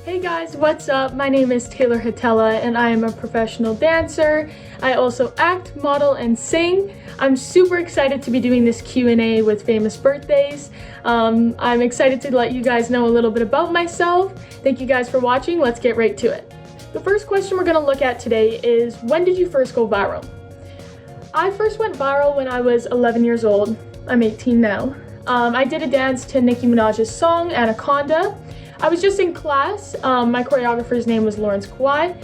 Hey guys, what's up? My name is Taylor Hatala and I am a professional dancer. I also act, model, and sing. I'm super excited to be doing this Q&A with famous birthdays. I'm excited to let you guys know a little bit about myself. Thank you guys for watching. Let's get right to it. The first question we're going to look at today is, when did you first go viral? I first went viral when I was 11 years old. I'm 18 now. I did a dance to Nicki Minaj's song, Anaconda. I was just in class. My choreographer's name was Lawrence Kawhi.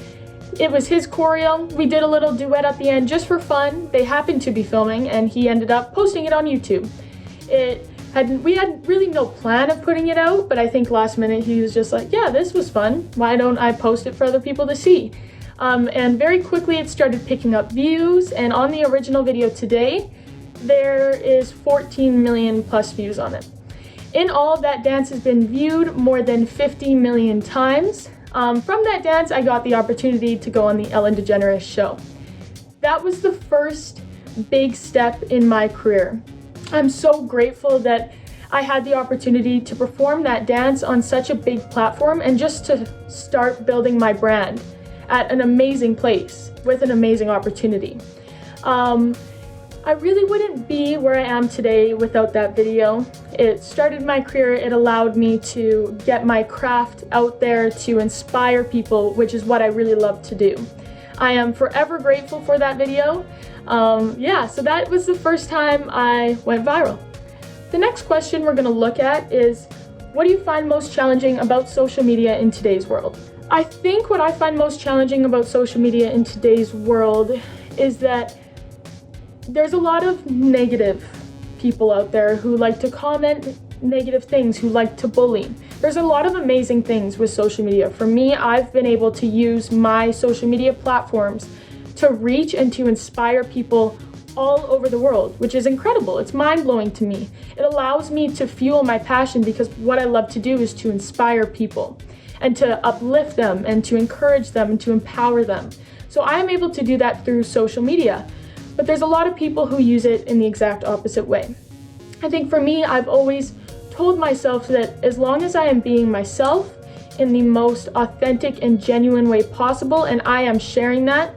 It was his choreo. We did a little duet at the end just for fun. They happened to be filming and he ended up posting it on YouTube. We had really no plan of putting it out, but I think last minute he was just like, yeah, this was fun. Why don't I post it for other people to see? And very quickly it started picking up views, and on the original video today, there is 14 million plus views on it. In all, that dance has been viewed more than 50 million times. From that dance, I got the opportunity to go on the Ellen DeGeneres show. That was the first big step in my career. I'm so grateful that I had the opportunity to perform that dance on such a big platform and just to start building my brand at an amazing place with an amazing opportunity. I really wouldn't be where I am today without that video. It started my career. It allowed me to get my craft out there to inspire people, which is what I really love to do. I am forever grateful for that video. So that was the first time I went viral. The next question we're going to look at is, what do you find most challenging about social media in today's world? I think what I find most challenging about social media in today's world is that there's a lot of negative people out there who like to comment negative things, who like to bully. There's a lot of amazing things with social media. For me, I've been able to use my social media platforms to reach and to inspire people all over the world, which is incredible. It's mind-blowing to me. It allows me to fuel my passion because what I love to do is to inspire people and to uplift them and to encourage them and to empower them. So I am able to do that through social media. But there's a lot of people who use it in the exact opposite way. I think for me, I've always told myself that as long as I am being myself in the most authentic and genuine way possible, and I am sharing that,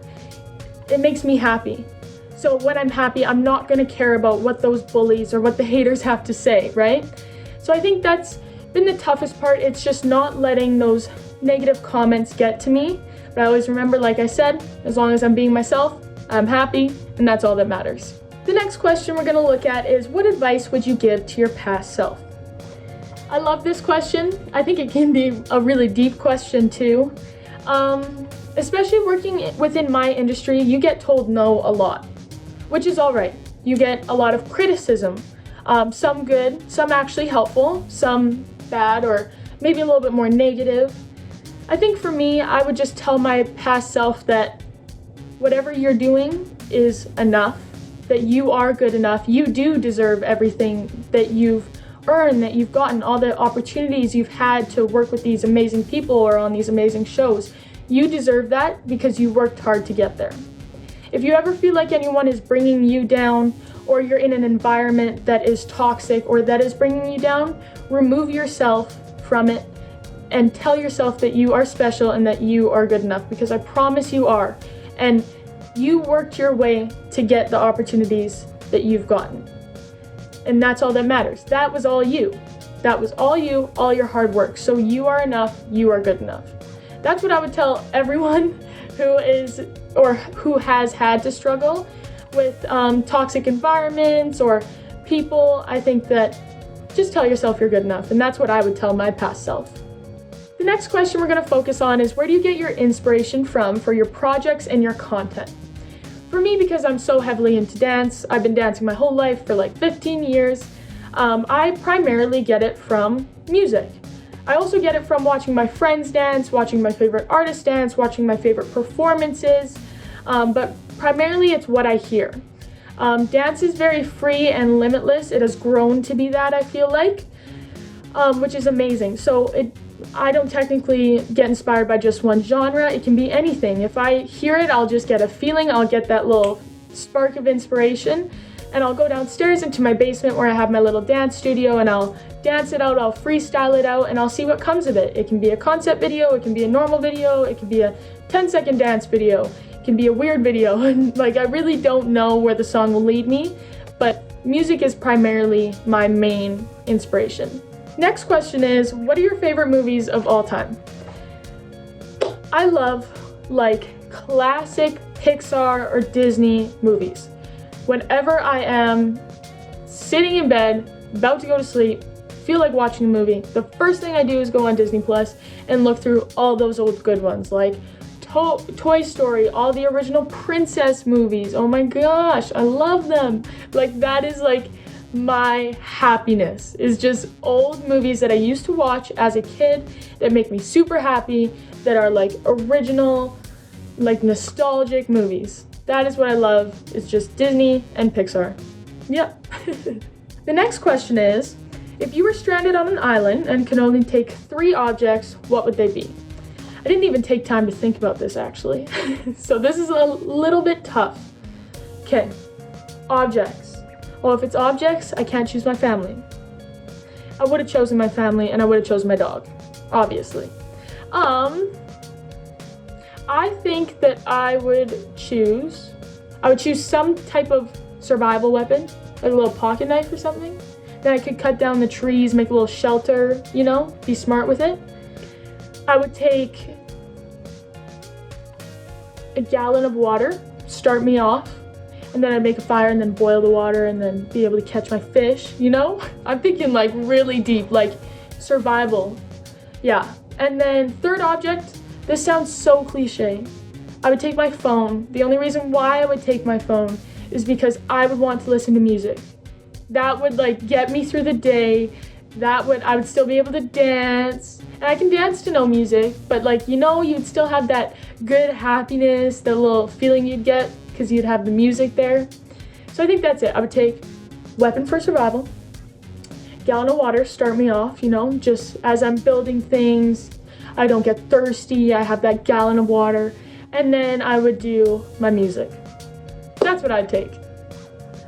it makes me happy. So when I'm happy, I'm not going to care about what those bullies or what the haters have to say, right? So I think that's been the toughest part. It's just not letting those negative comments get to me. But I always remember, like I said, as long as I'm being myself, I'm happy, and that's all that matters. The next question we're going to look at is, what advice would you give to your past self? I love this question. I think it can be a really deep question too. Especially working within my industry, you get told no a lot, which is all right. You get a lot of criticism, some good, some actually helpful, some bad, or maybe a little bit more negative. I think for me, I would just tell my past self that whatever you're doing is enough, that you are good enough. You do deserve everything that you've earned, that you've gotten, all the opportunities you've had to work with these amazing people or on these amazing shows. You deserve that because you worked hard to get there. If you ever feel like anyone is bringing you down, or you're in an environment that is toxic or that is bringing you down, remove yourself from it and tell yourself that you are special and that you are good enough, because I promise you are. And you worked your way to get the opportunities that you've gotten. And that's all that matters. That was all you. That was all you, all your hard work. So you are enough, you are good enough. That's what I would tell everyone who is or who has had to struggle with toxic environments or people. I think that just tell yourself you're good enough. And that's what I would tell my past self. The next question we're going to focus on is, where do you get your inspiration from for your projects and your content? For me, because I'm so heavily into dance, I've been dancing my whole life for like 15 years, I primarily get it from music. I also get it from watching my friends dance, watching my favorite artists dance, watching my favorite performances, but primarily it's what I hear. Dance is very free and limitless. It has grown to be that, I feel like, which is amazing. So I don't technically get inspired by just one genre. It can be anything. If I hear it, I'll just get a feeling. I'll get that little spark of inspiration, and I'll go downstairs into my basement where I have my little dance studio, and I'll dance it out, I'll freestyle it out, and I'll see what comes of it. It can be a concept video, it can be a normal video, it can be a 10-second dance video, it can be a weird video, and like I really don't know where the song will lead me, but music is primarily my main inspiration. Next question is, what are your favorite movies of all time? I love like classic Pixar or Disney movies. Whenever I am sitting in bed, about to go to sleep, feel like watching a movie, the first thing I do is go on Disney Plus and look through all those old good ones, like Toy Story, all the original princess movies. Oh my gosh, I love them. Like that is like my happiness, is just old movies that I used to watch as a kid that make me super happy, that are like original, like nostalgic movies. That is what I love. It's just Disney and Pixar. Yep. The next question is, if you were stranded on an island and could only take 3 objects, what would they be? I didn't even take time to think about this actually. So this is a little bit tough. Okay, objects. Well, if it's objects, I can't choose my family. I would have chosen my family and I would have chosen my dog, obviously. I think that I would choose some type of survival weapon, like a little pocket knife or something, that I could cut down the trees, make a little shelter, you know, be smart with it. I would take a gallon of water, start me off, and then I'd make a fire and then boil the water and then be able to catch my fish, you know? I'm thinking like really deep, like survival. Yeah. And then third object, this sounds so cliche. I would take my phone. The only reason why I would take my phone is because I would want to listen to music. That would like get me through the day. I would still be able to dance. And I can dance to no music, but like, you know, you'd still have that good happiness, the little feeling you'd get because you'd have the music there. So I think that's it. I would take weapon for survival, gallon of water, start me off, you know, just as I'm building things, I don't get thirsty, I have that gallon of water, and then I would do my music. That's what I'd take.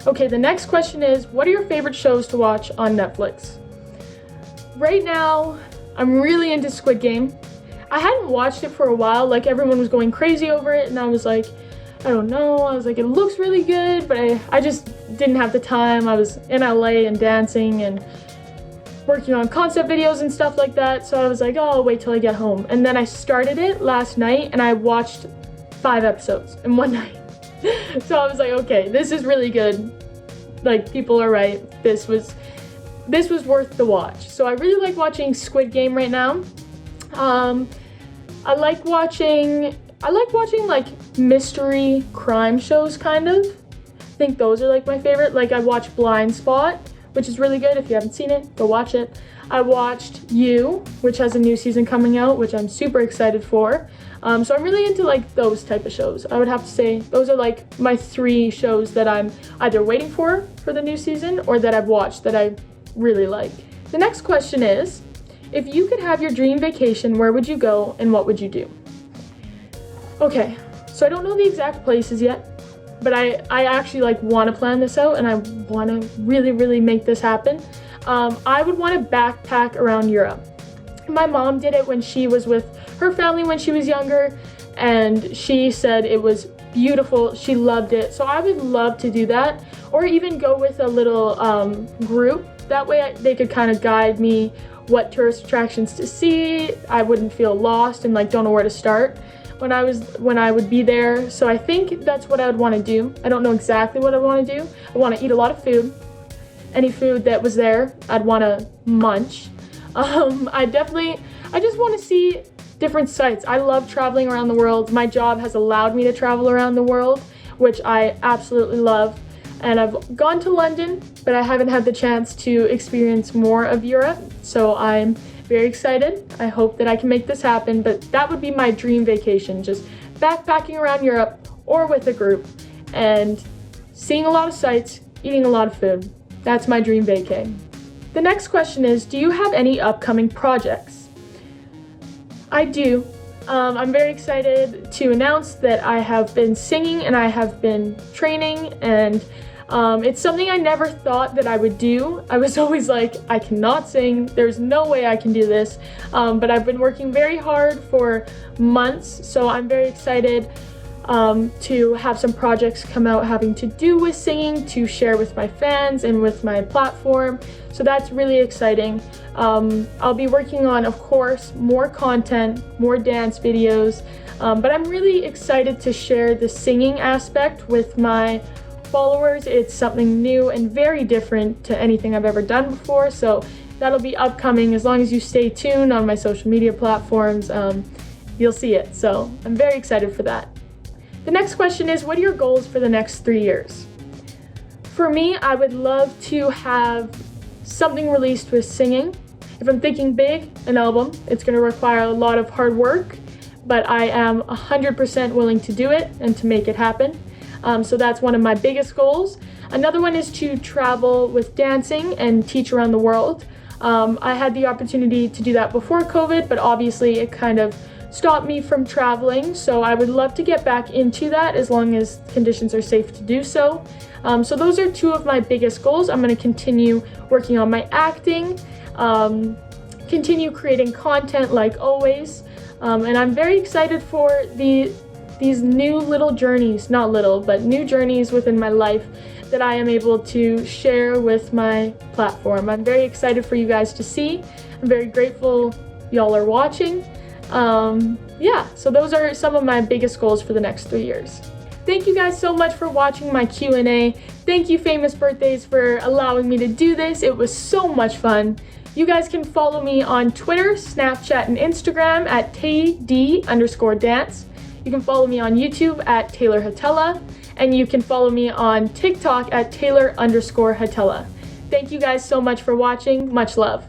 Okay, the next question is, what are your favorite shows to watch on Netflix? Right now, I'm really into Squid Game. I hadn't watched it for a while, like everyone was going crazy over it, and I was like, I don't know, I was like, it looks really good, but I just didn't have the time. I was in LA and dancing and working on concept videos and stuff like that, so I was like, oh, I'll wait till I get home. And then I started it last night, and I watched 5 episodes in one night. So I was like, okay, this is really good. Like, people are right. This was worth the watch. So I really like watching Squid Game right now. I like watching like mystery crime shows, kind of. I think those are like my favorite. Like I watched Blind Spot, which is really good. If you haven't seen it, go watch it. I watched You, which has a new season coming out, which I'm super excited for. So I'm really into like those type of shows. I would have to say those are like my 3 shows that I'm either waiting for the new season or that I've watched that I really like. The next question is, if you could have your dream vacation, where would you go and what would you do? Okay, so I don't know the exact places yet, but I actually like want to plan this out and I want to really, really make this happen. I would want to backpack around Europe. My mom did it when she was with her family when she was younger, and she said it was beautiful. She loved it. So I would love to do that, or even go with a little group. That way they could kind of guide me what tourist attractions to see. I wouldn't feel lost and like don't know where to start when I would be there. So I think that's what I would want to do. I don't know exactly what I want to do. I want to eat a lot of food. Any food that was there, I'd want to munch. I just want to see different sites. I love traveling around the world. My job has allowed me to travel around the world, which I absolutely love. And I've gone to London, but I haven't had the chance to experience more of Europe. So I'm very excited. I hope that I can make this happen, but that would be my dream vacation, just backpacking around Europe or with a group and seeing a lot of sights, eating a lot of food. That's my dream vacay. The next question is, do you have any upcoming projects? I do. I'm very excited to announce that I have been singing and I have been training, and It's something I never thought that I would do. I was always like, I cannot sing, there's no way I can do this, but I've been working very hard for months, so I'm very excited to have some projects come out having to do with singing to share with my fans and with my platform. So that's really exciting. I'll be working on, of course, more content, more dance videos, but I'm really excited to share the singing aspect with my followers. It's something new and very different to anything I've ever done before, so that'll be upcoming. As long as you stay tuned on my social media platforms, you'll see it. So I'm very excited for that. The next question is, what are your goals for the next 3 years? For me, I would love to have something released with singing. If I'm thinking big, an album, it's going to require a lot of hard work, but I am 100% willing to do it and to make it happen. So that's one of my biggest goals. Another one is to travel with dancing and teach around the world. I had the opportunity to do that before COVID, but obviously it kind of stopped me from traveling, so I would love to get back into that as long as conditions are safe to do so. So those are two of my biggest goals. I'm going to continue working on my acting, continue creating content like always, and I'm very excited for these new little journeys, not little, but new journeys within my life that I am able to share with my platform. I'm very excited for you guys to see. I'm very grateful y'all are watching. Yeah, so those are some of my biggest goals for the next 3 years. Thank you guys so much for watching my Q&A. Thank you, Famous Birthdays, for allowing me to do this. It was so much fun. You guys can follow me on Twitter, Snapchat, and Instagram at TD_dance. You can follow me on YouTube at Taylor Hatala, and you can follow me on TikTok at Taylor_Hatala. Thank you guys so much for watching. Much love.